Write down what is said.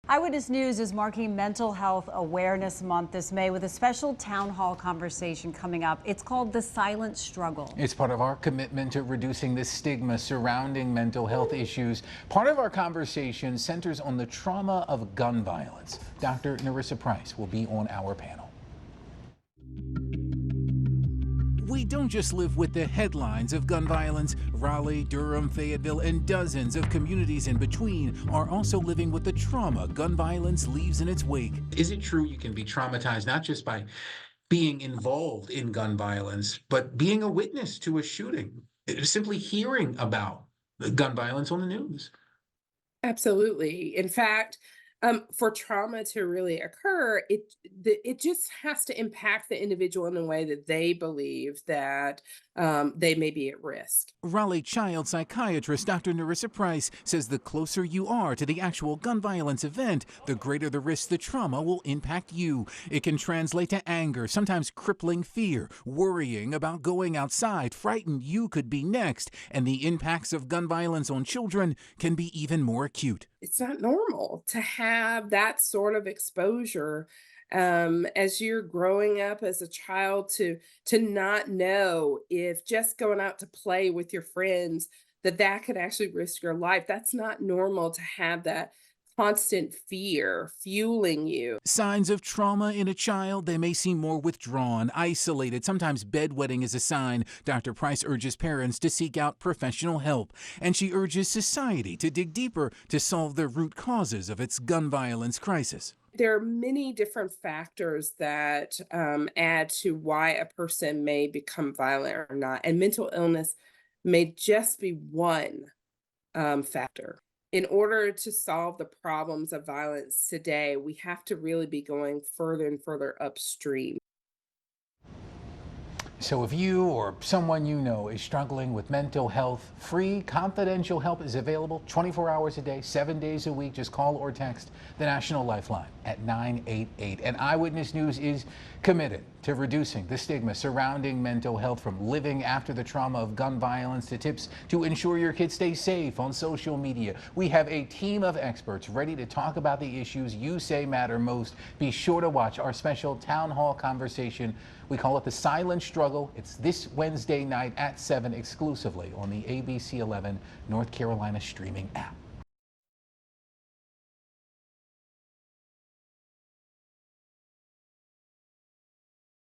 Eyewitness News is marking Mental Health Awareness Month this May with a special town hall conversation coming up. It's called The Silent Struggle. It's part of our commitment to reducing the stigma surrounding mental health issues. Part of our conversation centers on the trauma of gun violence. Dr. Narissa Price will be on our panel. We don't just live with the headlines of gun violence. Raleigh, Durham, Fayetteville, and dozens of communities in between are also living with the trauma gun violence leaves in its wake. Is it true you can be traumatized not just by being involved in gun violence, but being a witness to a shooting, simply hearing about the gun violence on the news? Absolutely. In fact, for trauma to really occur, it just has to impact the individual in a way that they believe that they may be at risk. Raleigh child psychiatrist Dr. Narissa Price says the closer you are to the actual gun violence event, the greater the risk the trauma will impact you. It can translate to anger, sometimes crippling fear, worrying about going outside, frightened you could be next, and the impacts of gun violence on children can be even more acute. It's not normal to have that sort of exposure as you're growing up as a child to not know if just going out to play with your friends that could actually risk your life. That's not normal to have that constant fear fueling you. Signs of trauma in a child, they may seem more withdrawn, isolated, sometimes bedwetting is a sign. Dr. Price urges parents to seek out professional help, and she urges society to dig deeper to solve the root causes of its gun violence crisis. There are many different factors that add to why a person may become violent or not, and mental illness may just be one factor. In order to solve the problems of violence today, we have to really be going further and further upstream. So if you or someone you know is struggling with mental health, free confidential help is available 24 hours a day, 7 days a week. Just call or text the National Lifeline at 988. And Eyewitness News is committed to reducing the stigma surrounding mental health, from living after the trauma of gun violence to tips to ensure your kids stay safe on social media. We have a team of experts ready to talk about the issues you say matter most. Be sure to watch our special town hall conversation. We call it The Silent Struggle. It's this Wednesday night at 7 exclusively on the ABC11 North Carolina streaming app.